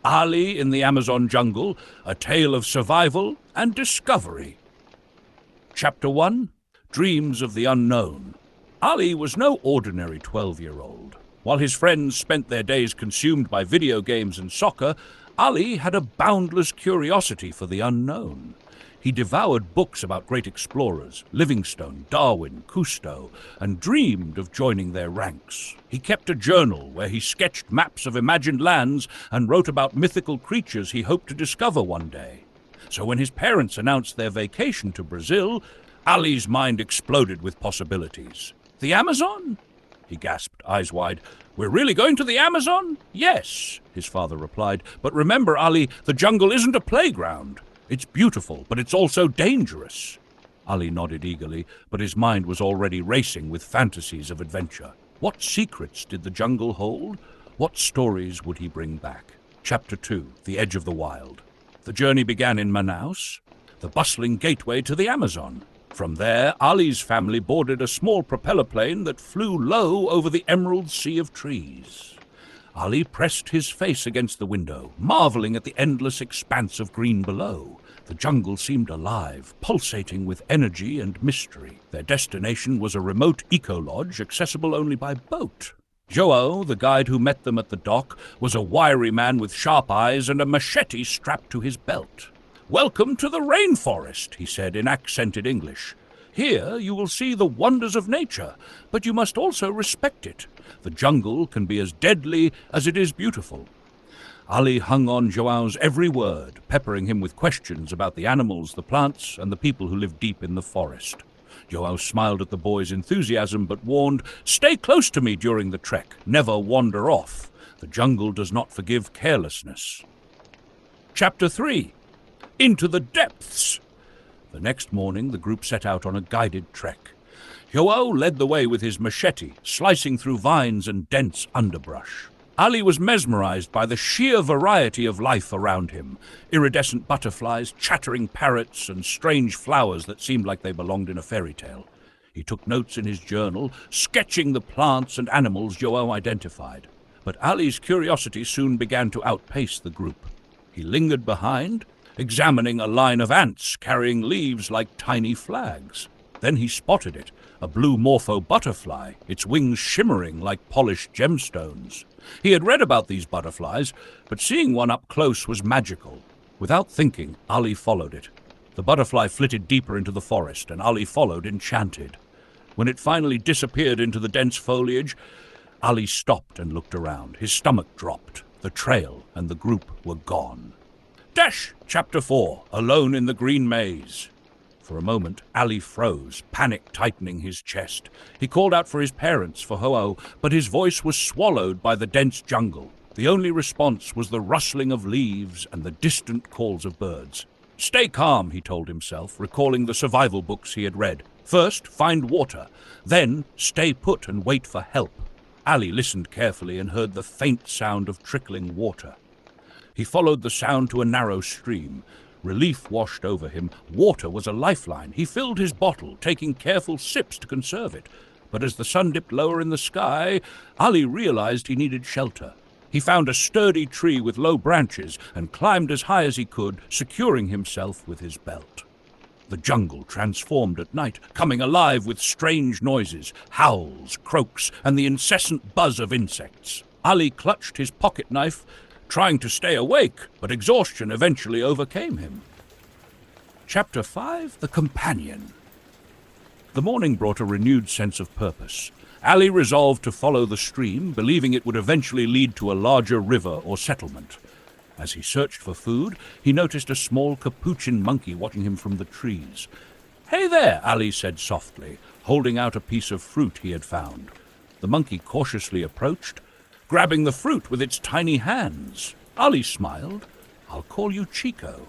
Ali in the Amazon jungle, a tale of survival and discovery. Chapter 1. Dreams of the Unknown. Ali was no ordinary 12-year-old. While his friends spent their days consumed by video games and soccer, Ali had a boundless curiosity for the unknown. He devoured books about great explorers, Livingstone, Darwin, Cousteau, and dreamed of joining their ranks. He kept a journal where he sketched maps of imagined lands and wrote about mythical creatures he hoped to discover one day. So when his parents announced their vacation to Brazil, Ali's mind exploded with possibilities. The Amazon? He gasped, eyes wide. We're really going to the Amazon? Yes, his father replied. But remember, Ali, the jungle isn't a playground. It's beautiful, but it's also dangerous. Ali nodded eagerly, but his mind was already racing with fantasies of adventure. What secrets did the jungle hold? What stories would he bring back? Chapter 2. The Edge of the Wild. The journey began in Manaus, the bustling gateway to the Amazon. From there, Ali's family boarded a small propeller plane that flew low over the emerald sea of trees. Ali pressed his face against the window, marveling at the endless expanse of green below. The jungle seemed alive, pulsating with energy and mystery. Their destination was a remote eco-lodge accessible only by boat. Joao, the guide who met them at the dock, was a wiry man with sharp eyes and a machete strapped to his belt. "Welcome to the rainforest," he said in accented English. "Here you will see the wonders of nature, but you must also respect it. The jungle can be as deadly as it is beautiful." Ali hung on Joao's every word, peppering him with questions about the animals, the plants, and the people who lived deep in the forest. Joao smiled at the boy's enthusiasm, but warned, "Stay close to me during the trek. Never wander off. The jungle does not forgive carelessness." Chapter 3. Into the Depths. The next morning, the group set out on a guided trek. Joao led the way with his machete, slicing through vines and dense underbrush. Ali was mesmerized by the sheer variety of life around him, iridescent butterflies, chattering parrots, and strange flowers that seemed like they belonged in a fairy tale. He took notes in his journal, sketching the plants and animals Joao identified. But Ali's curiosity soon began to outpace the group. He lingered behind, examining a line of ants carrying leaves like tiny flags. Then he spotted it, a blue morpho butterfly, its wings shimmering like polished gemstones. He had read about these butterflies, but seeing one up close was magical. Without thinking, Ali followed it. The butterfly flitted deeper into the forest, and Ali followed, enchanted. When it finally disappeared into the dense foliage, Ali stopped and looked around. His stomach dropped. The trail and the group were gone. Dash! Chapter 4. Alone in the Green Maze. For a moment, Ali froze, panic tightening his chest. He called out for his parents, for Joao, but his voice was swallowed by the dense jungle. The only response was the rustling of leaves and the distant calls of birds. Stay calm, he told himself, recalling the survival books he had read. First, find water. Then, stay put and wait for help. Ali listened carefully and heard the faint sound of trickling water. He followed the sound to a narrow stream. Relief washed over him. Water was a lifeline. He filled his bottle, taking careful sips to conserve it. But as the sun dipped lower in the sky, Ali realized he needed shelter. He found a sturdy tree with low branches and climbed as high as he could, securing himself with his belt. The jungle transformed at night, coming alive with strange noises, howls, croaks, and the incessant buzz of insects. Ali clutched his pocket knife, trying to stay awake, but exhaustion eventually overcame him. Chapter 5. The Companion. The morning brought a renewed sense of purpose. Ali resolved to follow the stream, believing it would eventually lead to a larger river or settlement. As he searched for food, he noticed a small capuchin monkey watching him from the trees. "Hey there," Ali said softly, holding out a piece of fruit he had found. The monkey cautiously approached, grabbing the fruit with its tiny hands. Ali smiled. "I'll call you Chico."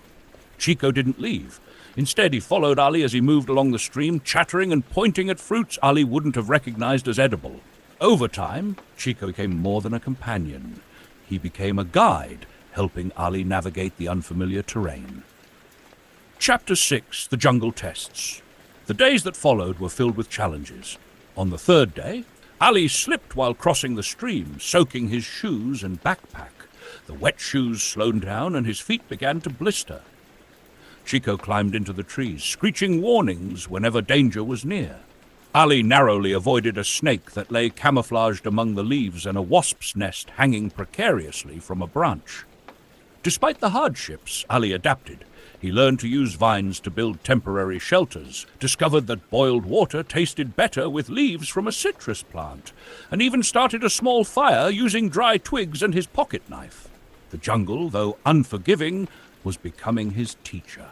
Chico didn't leave. Instead, he followed Ali as he moved along the stream, chattering and pointing at fruits Ali wouldn't have recognized as edible. Over time, Chico became more than a companion. He became a guide, helping Ali navigate the unfamiliar terrain. Chapter 6. The Jungle Tests. The days that followed were filled with challenges. On the third day, Ali slipped while crossing the stream, soaking his shoes and backpack. The wet shoes slowed down and his feet began to blister. Chico climbed into the trees, screeching warnings whenever danger was near. Ali narrowly avoided a snake that lay camouflaged among the leaves and a wasp's nest hanging precariously from a branch. Despite the hardships, Ali adapted. He learned to use vines to build temporary shelters, discovered that boiled water tasted better with leaves from a citrus plant, and even started a small fire using dry twigs and his pocket knife. The jungle, though unforgiving, was becoming his teacher.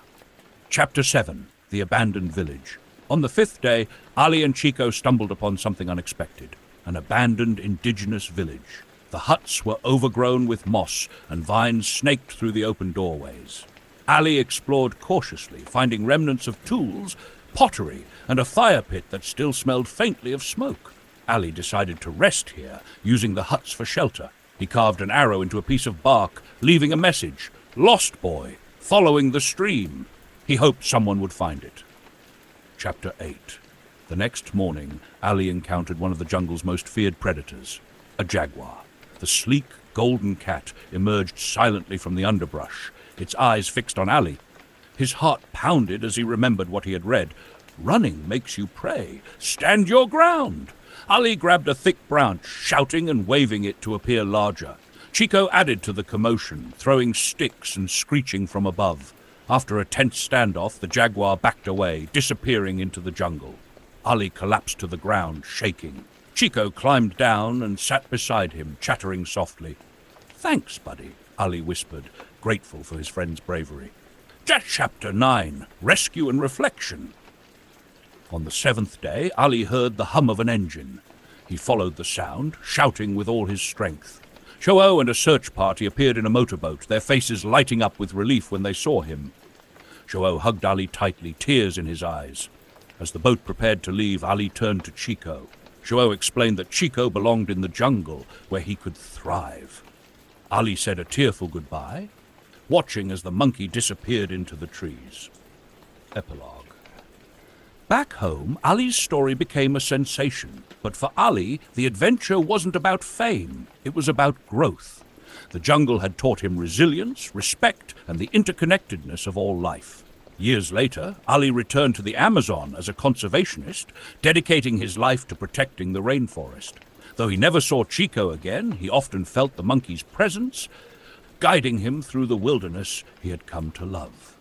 Chapter 7. The Abandoned Village. On the 5th day, Ali and Chico stumbled upon something unexpected, an abandoned indigenous village. The huts were overgrown with moss, and vines snaked through the open doorways. Ali explored cautiously, finding remnants of tools, pottery, and a fire pit that still smelled faintly of smoke. Ali decided to rest here, using the huts for shelter. He carved an arrow into a piece of bark, leaving a message, "Lost boy, following the stream." He hoped someone would find it. Chapter 8. The next morning, Ali encountered one of the jungle's most feared predators, a jaguar. The sleek, golden cat emerged silently from the underbrush, its eyes fixed on Ali. His heart pounded as he remembered what he had read. Running makes you prey. Stand your ground. Ali grabbed a thick branch, shouting and waving it to appear larger. Chico added to the commotion, throwing sticks and screeching from above. After a tense standoff, the jaguar backed away, disappearing into the jungle. Ali collapsed to the ground, shaking. Chico climbed down and sat beside him, chattering softly. "Thanks, buddy," Ali whispered, grateful for his friend's bravery. Chapter 9. Rescue and Reflection. On the 7th day, Ali heard the hum of an engine. He followed the sound, shouting with all his strength. Sho'o and a search party appeared in a motorboat, their faces lighting up with relief when they saw him. Sho'o hugged Ali tightly, tears in his eyes. As the boat prepared to leave, Ali turned to Chico. Sho'o explained that Chico belonged in the jungle, where he could thrive. Ali said a tearful goodbye, watching as the monkey disappeared into the trees. Epilogue. Back home, Ali's story became a sensation. But for Ali, the adventure wasn't about fame. It was about growth. The jungle had taught him resilience, respect, and the interconnectedness of all life. Years later, Ali returned to the Amazon as a conservationist, dedicating his life to protecting the rainforest. Though he never saw Chico again, he often felt the monkey's presence, guiding him through the wilderness he had come to love.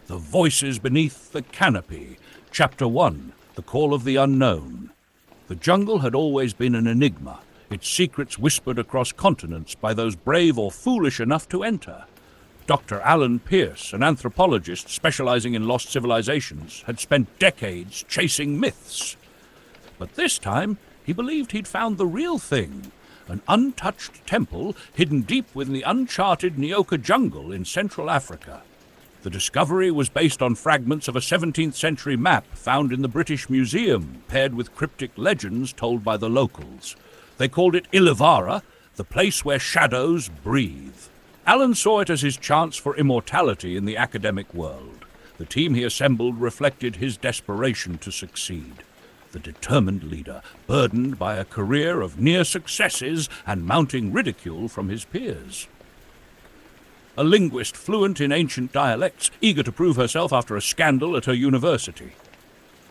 The Voices Beneath the Canopy. Chapter 1. The Call of the Unknown. The jungle had always been an enigma, its secrets whispered across continents by those brave or foolish enough to enter. Dr. Alan Pierce, an anthropologist specializing in lost civilizations, had spent decades chasing myths. But this time, he believed he'd found the real thing, an untouched temple hidden deep within the uncharted Nyoka jungle in Central Africa. The discovery was based on fragments of a 17th century map found in the British Museum, paired with cryptic legends told by the locals. They called it Illawarra, the place where shadows breathe. Alan saw it as his chance for immortality in the academic world. The team he assembled reflected his desperation to succeed. The determined leader, burdened by a career of near successes and mounting ridicule from his peers. A linguist fluent in ancient dialects, eager to prove herself after a scandal at her university.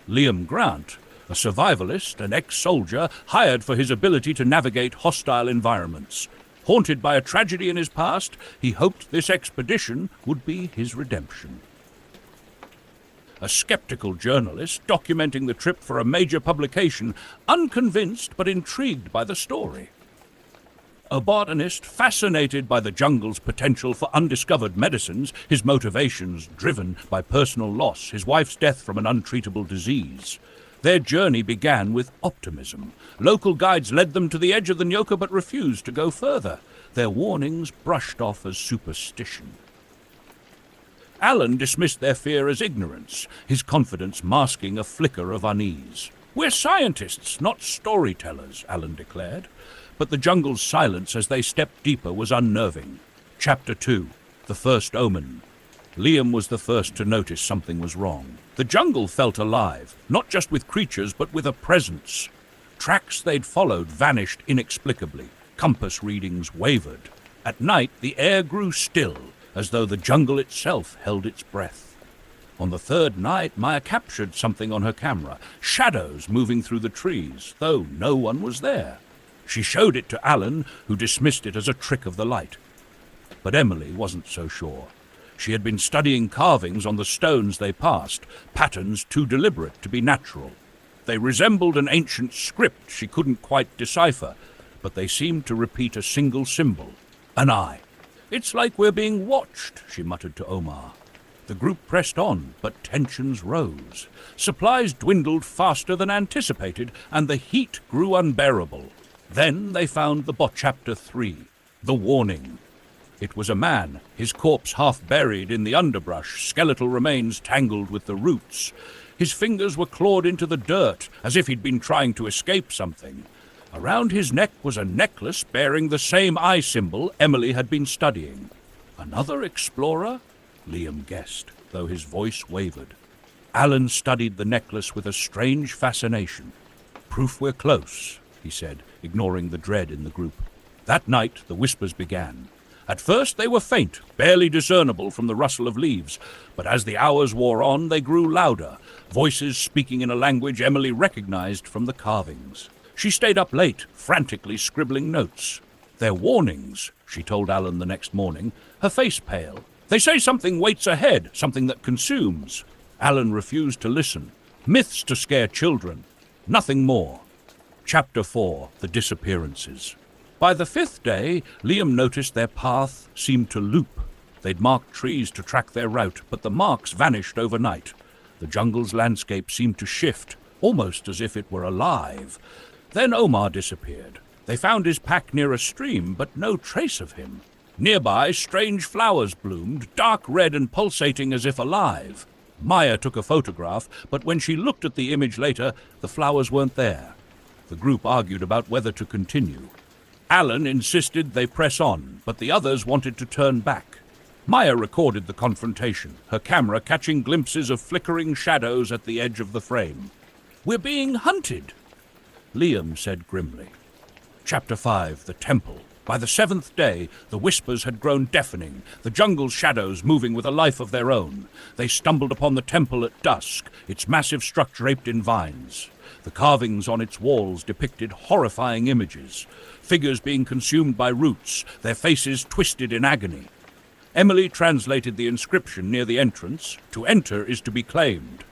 Liam Grant, a survivalist and ex-soldier hired for his ability to navigate hostile environments. Haunted by a tragedy in his past, he hoped this expedition would be his redemption. A skeptical journalist documenting the trip for a major publication, unconvinced but intrigued by the story. A botanist fascinated by the jungle's potential for undiscovered medicines, his motivations driven by personal loss, his wife's death from an untreatable disease. Their journey began with optimism. Local guides led them to the edge of the Nyoka but refused to go further. Their warnings brushed off as superstition. Alan dismissed their fear as ignorance, his confidence masking a flicker of unease. "We're scientists, not storytellers," Alan declared. But the jungle's silence as they stepped deeper was unnerving. Chapter 2. The First Omen. Liam was the first to notice something was wrong. The jungle felt alive, not just with creatures, but with a presence. Tracks they'd followed vanished inexplicably. Compass readings wavered. At night, the air grew still, as though the jungle itself held its breath. On the third night, Maya captured something on her camera, shadows moving through the trees, though no one was there. She showed it to Alan, who dismissed it as a trick of the light. But Emily wasn't so sure. She had been studying carvings on the stones they passed, patterns too deliberate to be natural. They resembled an ancient script she couldn't quite decipher, but they seemed to repeat a single symbol, an eye. "It's like we're being watched," she muttered to Omar. The group pressed on, but tensions rose. Supplies dwindled faster than anticipated, and the heat grew unbearable. Then they found the Chapter 3, the warning. It was a man, his corpse half buried in the underbrush, skeletal remains tangled with the roots. His fingers were clawed into the dirt, as if he'd been trying to escape something. Around his neck was a necklace bearing the same eye symbol Emily had been studying. Another explorer? Liam guessed, though his voice wavered. Alan studied the necklace with a strange fascination. "Proof we're close," he said, ignoring the dread in the group. That night the whispers began. At first they were faint, barely discernible from the rustle of leaves, but as the hours wore on they grew louder, voices speaking in a language Emily recognized from the carvings. She stayed up late, frantically scribbling notes. "They're warnings," she told Alan the next morning, her face pale. "They say something waits ahead, something that consumes." Alan refused to listen. Myths to scare children, nothing more. Chapter 4, The Disappearances. By the fifth day, Liam noticed their path seemed to loop. They'd marked trees to track their route, but the marks vanished overnight. The jungle's landscape seemed to shift, almost as if it were alive. Then Omar disappeared. They found his pack near a stream, but no trace of him. Nearby, strange flowers bloomed, dark red and pulsating as if alive. Maya took a photograph, but when she looked at the image later, the flowers weren't there. The group argued about whether to continue. Alan insisted they press on, but the others wanted to turn back. Maya recorded the confrontation, her camera catching glimpses of flickering shadows at the edge of the frame. "We're being hunted," Liam said grimly. Chapter 5, The Temple. By the seventh day, the whispers had grown deafening, the jungle's shadows moving with a life of their own. They stumbled upon the temple at dusk, its massive structure draped in vines. The carvings on its walls depicted horrifying images, figures being consumed by roots, their faces twisted in agony. Emily translated the inscription near the entrance. "To enter is to be claimed."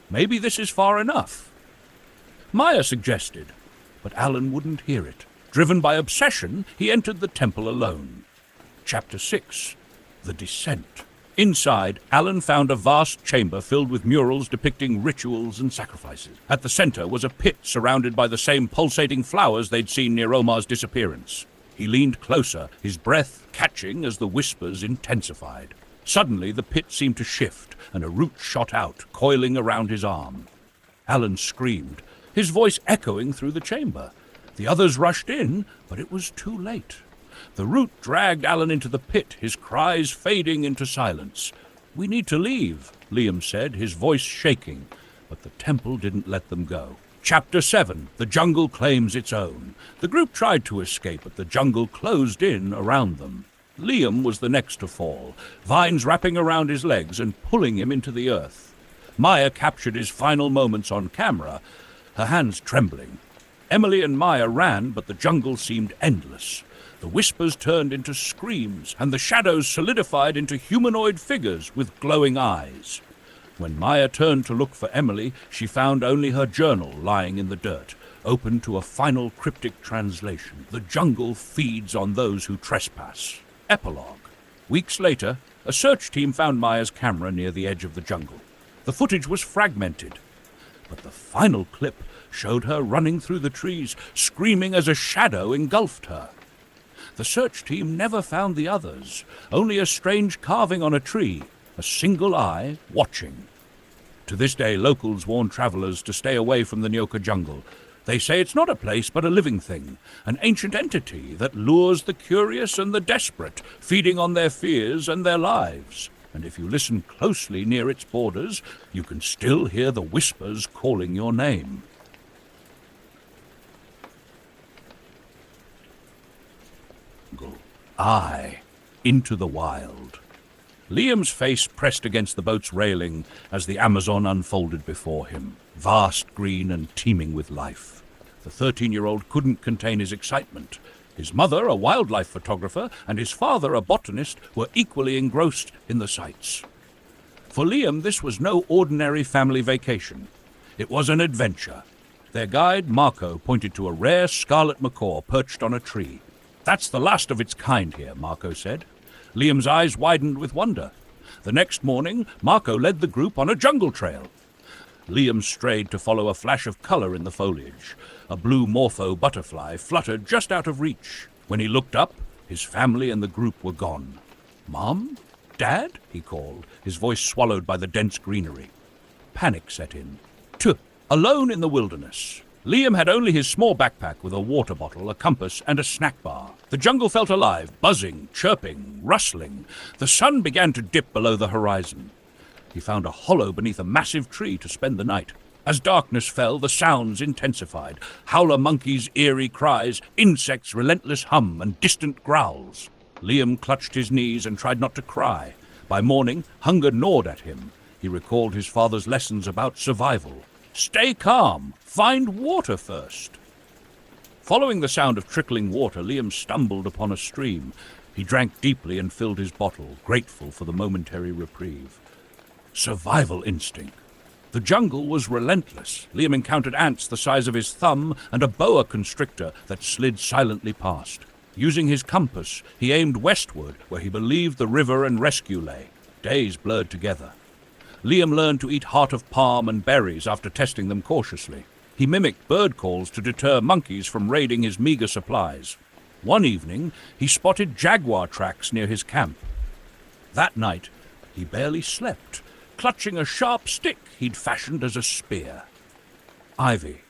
Maybe this is far enough, Maya suggested, but Alan wouldn't hear it. Driven by obsession, he entered the temple alone. Chapter 6, The Descent. Inside, Alan found a vast chamber filled with murals depicting rituals and sacrifices. At the center was a pit surrounded by the same pulsating flowers they'd seen near Omar's disappearance. He leaned closer, his breath catching as the whispers intensified. Suddenly, the pit seemed to shift, and a root shot out, coiling around his arm. Alan screamed, his voice echoing through the chamber. The others rushed in, but it was too late. The root dragged Alan into the pit, his cries fading into silence. "We need to leave," Liam said, his voice shaking, but the temple didn't let them go. Chapter 7, The Jungle Claims Its Own. The group tried to escape, but the jungle closed in around them. Liam was the next to fall, vines wrapping around his legs and pulling him into the earth. Maya captured his final moments on camera, her hands trembling. Emily and Maya ran, but the jungle seemed endless. The whispers turned into screams, and the shadows solidified into humanoid figures with glowing eyes. When Maya turned to look for Emily, she found only her journal lying in the dirt, open to a final cryptic translation. "The jungle feeds on those who trespass." Epilogue. Weeks later, a search team found Maya's camera near the edge of the jungle. The footage was fragmented, but the final clip showed her running through the trees, screaming as a shadow engulfed her. The search team never found the others, only a strange carving on a tree, a single eye watching. To this day, locals warn travelers to stay away from the Nyoka jungle. They say it's not a place but a living thing, an ancient entity that lures the curious and the desperate, feeding on their fears and their lives. and if you listen closely near its borders, you can still hear the whispers calling your name. Aye, into the wild. Liam's face pressed against the boat's railing as the Amazon unfolded before him, vast, green, and teeming with life. The 13-year-old couldn't contain his excitement. His mother, a wildlife photographer, and his father, a botanist, were equally engrossed in the sights. For Liam, this was no ordinary family vacation. It was an adventure. Their guide, Marco, pointed to a rare scarlet macaw perched on a tree. "That's the last of its kind here," Marco said. Liam's eyes widened with wonder. The next morning, Marco led the group on a jungle trail. Liam strayed to follow a flash of color in the foliage. A blue morpho butterfly fluttered just out of reach. When he looked up, his family and the group were gone. "Mom? Dad?" he called, his voice swallowed by the dense greenery. Panic set in. Alone in the wilderness. Liam had only his small backpack with a water bottle, a compass, and a snack bar. The jungle felt alive, buzzing, chirping, rustling. The sun began to dip below the horizon. He found a hollow beneath a massive tree to spend the night. As darkness fell, the sounds intensified. Howler monkeys' eerie cries, insects' relentless hum, and distant growls. Liam clutched his knees and tried not to cry. By morning, hunger gnawed at him. He recalled his father's lessons about survival. Stay calm. Find water first. Following the sound of trickling water, Liam stumbled upon a stream. He drank deeply and filled his bottle, grateful for the momentary reprieve. Survival instinct. The jungle was relentless. Liam encountered ants the size of his thumb and a boa constrictor that slid silently past. Using his compass, he aimed westward, where he believed the river and rescue lay. Days blurred together. Liam learned to eat heart of palm and berries after testing them cautiously. He mimicked bird calls to deter monkeys from raiding his meager supplies. One evening, he spotted jaguar tracks near his camp. That night, he barely slept, clutching a sharp stick he'd fashioned as a spear. Ivy,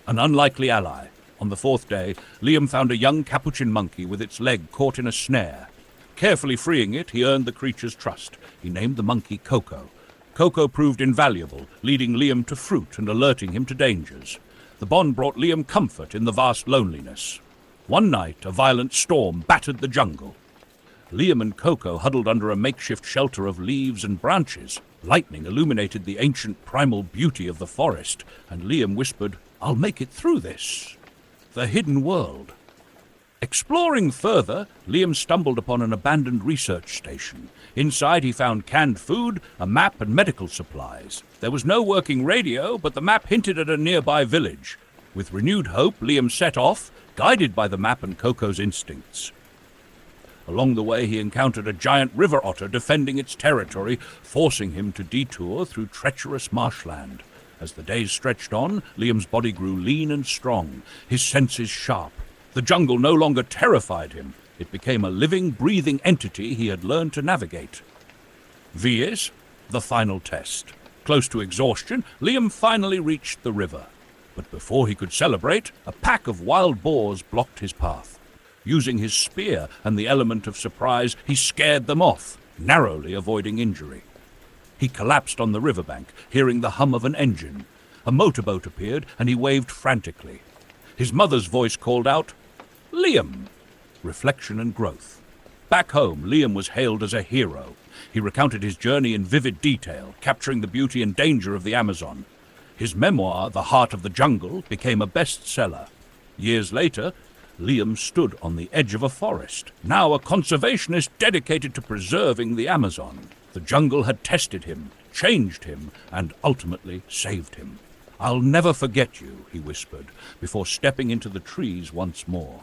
an unlikely ally. On the fourth day, Liam found a young capuchin monkey with its leg caught in a snare. Carefully freeing it, he earned the creature's trust. He named the monkey Coco. Coco proved invaluable, leading Liam to fruit and alerting him to dangers. The bond brought Liam comfort in the vast loneliness. One night, a violent storm battered the jungle. Liam and Coco huddled under a makeshift shelter of leaves and branches. Lightning illuminated the ancient primal beauty of the forest, and Liam whispered, "I'll make it through this." The hidden world. Exploring further, Liam stumbled upon an abandoned research station. Inside he found canned food, a map, and medical supplies. There was no working radio, but the map hinted at a nearby village. With renewed hope, Liam set off, guided by the map and Coco's instincts. Along the way, he encountered a giant river otter defending its territory, forcing him to detour through treacherous marshland. As the days stretched on, Liam's body grew lean and strong, his senses sharp. The jungle no longer terrified him. It became a living, breathing entity he had learned to navigate. Vies, the final test. Close to exhaustion, Liam finally reached the river. But before he could celebrate, a pack of wild boars blocked his path. Using his spear and the element of surprise, he scared them off, narrowly avoiding injury. He collapsed on the riverbank, hearing the hum of an engine. A motorboat appeared, and he waved frantically. His mother's voice called out, "Liam!" Reflection and growth. Back home, Liam was hailed as a hero. He recounted his journey in vivid detail, capturing the beauty and danger of the Amazon. His memoir, The Heart of the Jungle, became a bestseller. Years later, Liam stood on the edge of a forest, now a conservationist dedicated to preserving the Amazon. The jungle had tested him, changed him, and ultimately saved him. "I'll never forget you," he whispered, before stepping into the trees once more.